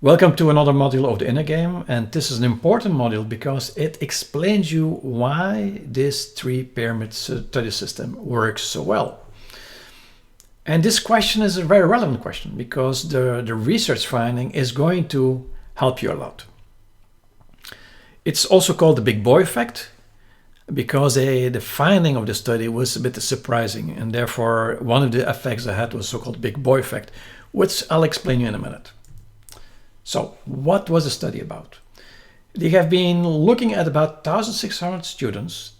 Welcome to another module of the inner game, and this is an important module because it explains you why this three-pyramid study system works so well. And this question is a very relevant question because the research finding is going to help you a lot. It's also called the big boy effect because the finding of the study was a bit surprising, and therefore one of the effects I had was so-called big boy effect, which I'll explain you in a minute. So what was the study about? They have been looking at about 1,600 students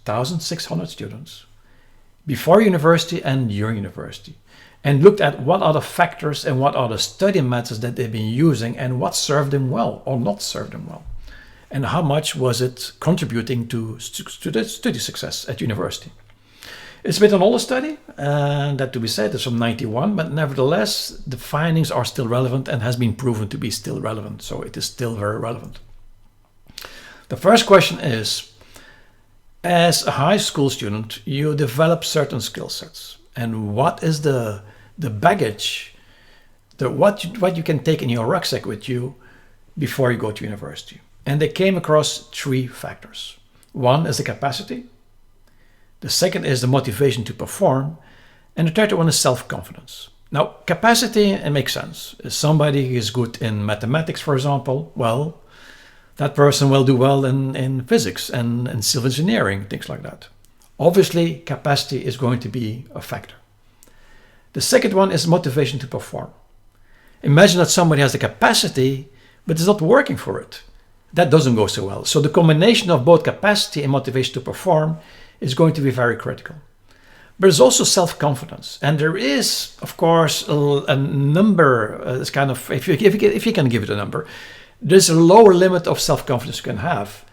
before university and during university, and looked at what are the factors and what are the study methods that they've been using and what served them well or not served them well, and how much was it contributing to the study success at university. It's a bit an older study, and that to be said, it's from 91, but nevertheless, the findings are still relevant and has been proven to be still relevant, so it is still very relevant. The first question is, as a high school student, you develop certain skill sets, and what is the baggage, what you can take in your rucksack with you before you go to university? And they came across three factors. One is the capacity. The second is the motivation to perform, and the third one is self-confidence. Now, capacity, it makes sense. If somebody is good in mathematics, for example, well, that person will do well in physics and civil engineering, things like that. Obviously, capacity is going to be a factor. The second one is motivation to perform. Imagine that somebody has the capacity, but is not working for it. That doesn't go so well. So the combination of both capacity and motivation to perform is going to be very critical. But there's also self-confidence, and there is, of course, a number. It's kind of if you can give it a number, there's a lower limit of self-confidence you can have,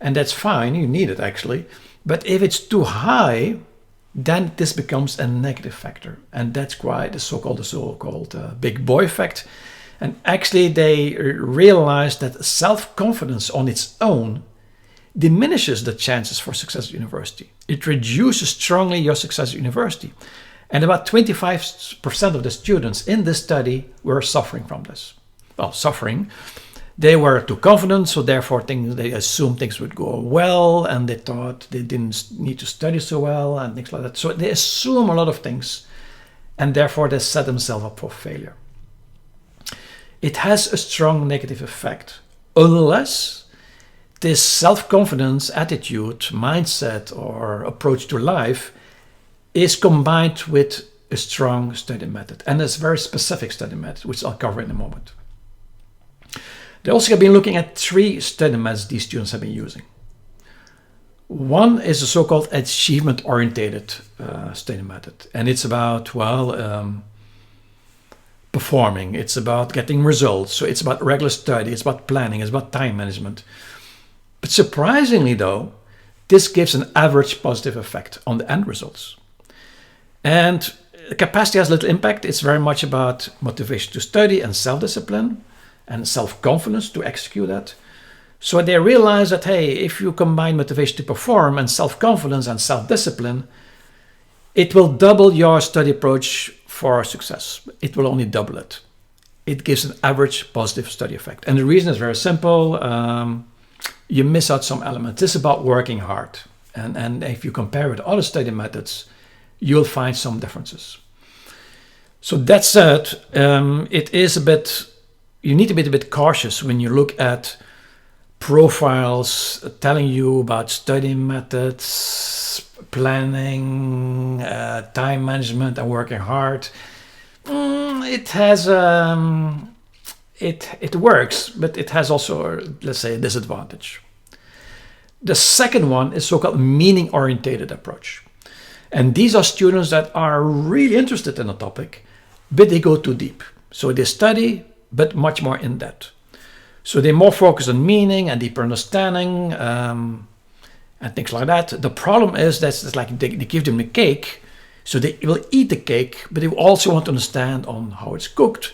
and that's fine. You need it actually, but if it's too high, then this becomes a negative factor, and that's why the so-called big boy effect. And actually, they realized that self-confidence on its own diminishes the chances for success at university. It reduces strongly your success at university. And about 25% of the students in this study were suffering from this. Well, suffering. They were too confident, so therefore they assumed things would go well, and they thought they didn't need to study so well, and things like that. So they assume a lot of things, and therefore they set themselves up for failure. It has a strong negative effect, unless this self-confidence attitude, mindset, or approach to life is combined with a strong study method, and a very specific study method, which I'll cover in a moment. They also have been looking at three study methods these students have been using. One is the so-called achievement-orientated study method, and it's about, performing. It's about getting results. So it's about regular study, it's about planning, it's about time management. But surprisingly though, this gives an average positive effect on the end results. And capacity has little impact. It's very much about motivation to study and self-discipline and self-confidence to execute that. So they realize that, hey, if you combine motivation to perform and self-confidence and self-discipline, it will double your study approach for success. It will only double it. It gives an average positive study effect. And the reason is very simple. You miss out some elements. This is about working hard. And if you compare with other study methods, you'll find some differences. So that said, it is you need to be a bit cautious when you look at profiles telling you about study methods, planning, time management, and working hard. It has it works, but it has also, let's say, a disadvantage. The second one is so-called meaning-orientated approach. And these are students that are really interested in a topic, but they go too deep. So they study, but much more in depth. So they more focus on meaning and deeper understanding and things like that. The problem is that it's like they give them the cake, so they will eat the cake, but they also want to understand on how it's cooked,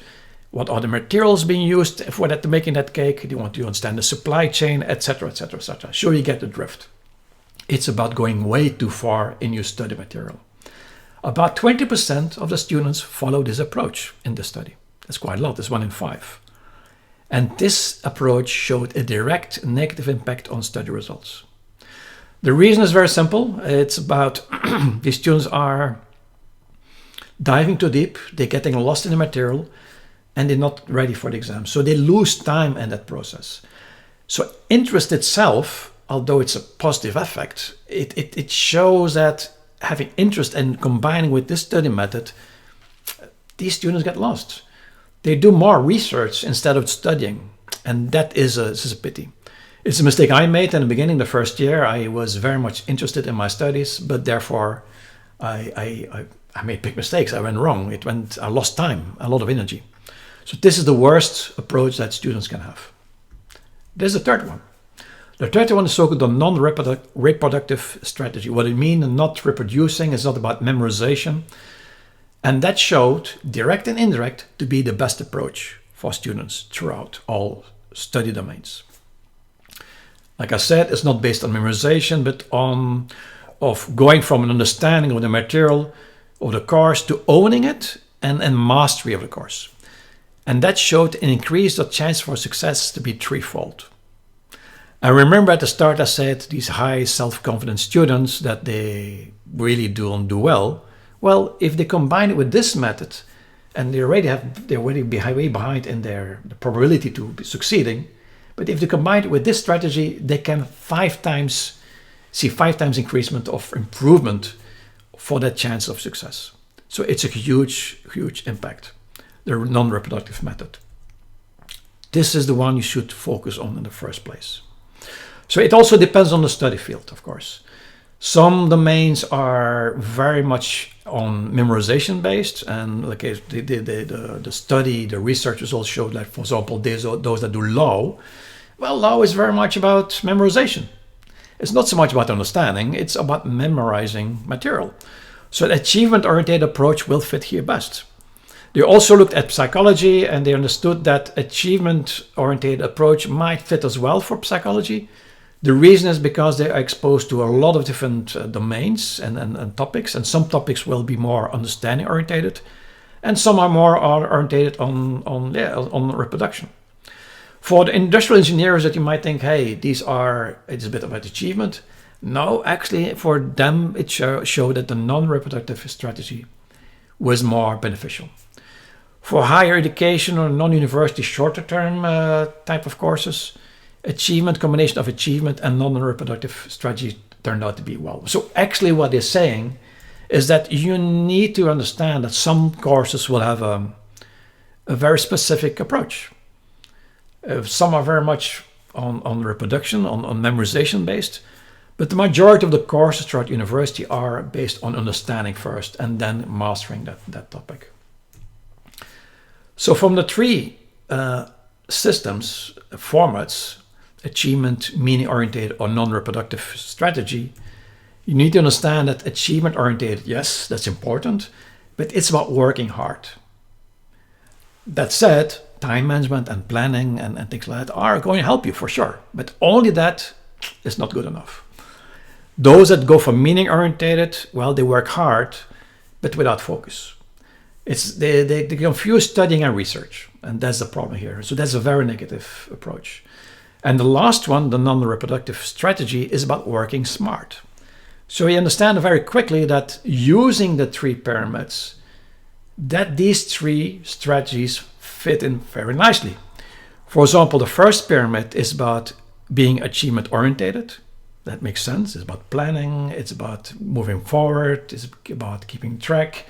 what are the materials being used for that, making that cake. They want to understand the supply chain, etc., etc., etc. So you get the drift. It's about going way too far in your study material. About 20% of the students follow this approach in the study. That's quite a lot. It's 1 in 5. And this approach showed a direct negative impact on study results. The reason is very simple. It's about the students are diving too deep, they're getting lost in the material, and they're not ready for the exam. So they lose time in that process. So interest itself, although it's a positive effect, it shows that having interest and combining with this study method, these students get lost. They do more research instead of studying, and this is a pity. It's a mistake I made in the beginning, the first year. I was very much interested in my studies, but therefore I made big mistakes. I went wrong. I lost time, a lot of energy. So this is the worst approach that students can have. There's the third one. The third one is so-called the non-reproductive strategy. What it means, not reproducing, is not about memorization. And that showed, direct and indirect, to be the best approach for students throughout all study domains. Like I said, it's not based on memorization, but of going from an understanding of the material of the course to owning it and mastery of the course. And that showed an increased the chance for success to be threefold. I remember at the start I said these high self-confident students that they really don't do well. Well, if they combine it with this method and they're already way behind in the probability to be succeeding, but if they combine it with this strategy, they can see 5 times increasement of improvement for that chance of success. So it's a huge, huge impact, the non-reproductive method. This is the one you should focus on in the first place. So it also depends on the study field, of course. Some domains are very much on memorization based, and like the research results showed that, for example, those that do law, well, law is very much about memorization. It's not so much about understanding, it's about memorizing material. So the achievement-oriented approach will fit here best. They also looked at psychology, and they understood that achievement-oriented approach might fit as well for psychology. The reason is because they are exposed to a lot of different domains and topics, and some topics will be more understanding orientated, and some are more orientated on reproduction. For the industrial engineers that you might think, hey, it's a bit about achievement. No, actually for them it showed that the non-reproductive strategy was more beneficial. For higher education or non-university shorter term type of courses, combination of achievement and non-reproductive strategy turned out to be well. So actually what they're saying is that you need to understand that some courses will have a very specific approach. Some are very much on reproduction, on memorization based, but the majority of the courses throughout university are based on understanding first and then mastering that topic. So from the 3 systems, formats, achievement, meaning-oriented, or non-reproductive strategy, you need to understand that achievement-oriented, yes, that's important, but it's about working hard. That said, time management and planning and things like that are going to help you for sure, but only that is not good enough. Those that go for meaning-oriented, well, they work hard, but without focus. They confuse studying and research, and that's the problem here. So that's a very negative approach. And the last one, the non-reproductive strategy, is about working smart. So you understand very quickly that using the 3 pyramids, that these 3 strategies fit in very nicely. For example, the first pyramid is about being achievement orientated. That makes sense. It's about planning, it's about moving forward, it's about keeping track.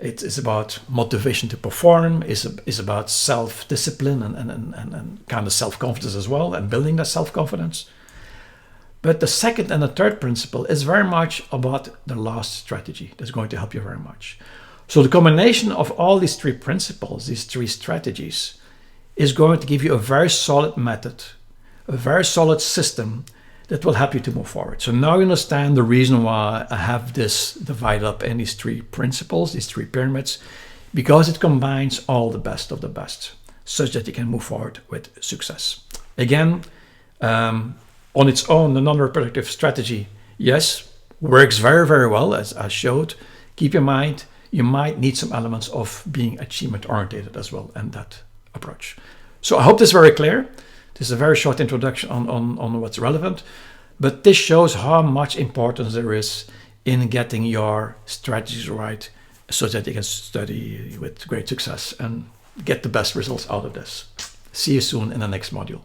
It's about motivation to perform, it's about self-discipline and kind of self-confidence as well, and building that self-confidence. But the second and the third principle is very much about the last strategy that's going to help you very much. So the combination of all these 3 principles, these 3 strategies, is going to give you a very solid method, a very solid system that will help you to move forward. So now you understand the reason why I have this divided up in these 3 principles, these 3 pyramids, because it combines all the best of the best, such that you can move forward with success. Again, on its own, the non-reproductive strategy, yes, works very, very well, as I showed. Keep in mind, you might need some elements of being achievement-oriented as well in that approach. So I hope this is very clear. This is a very short introduction on what's relevant, but this shows how much importance there is in getting your strategies right so that you can study with great success and get the best results out of this. See you soon in the next module.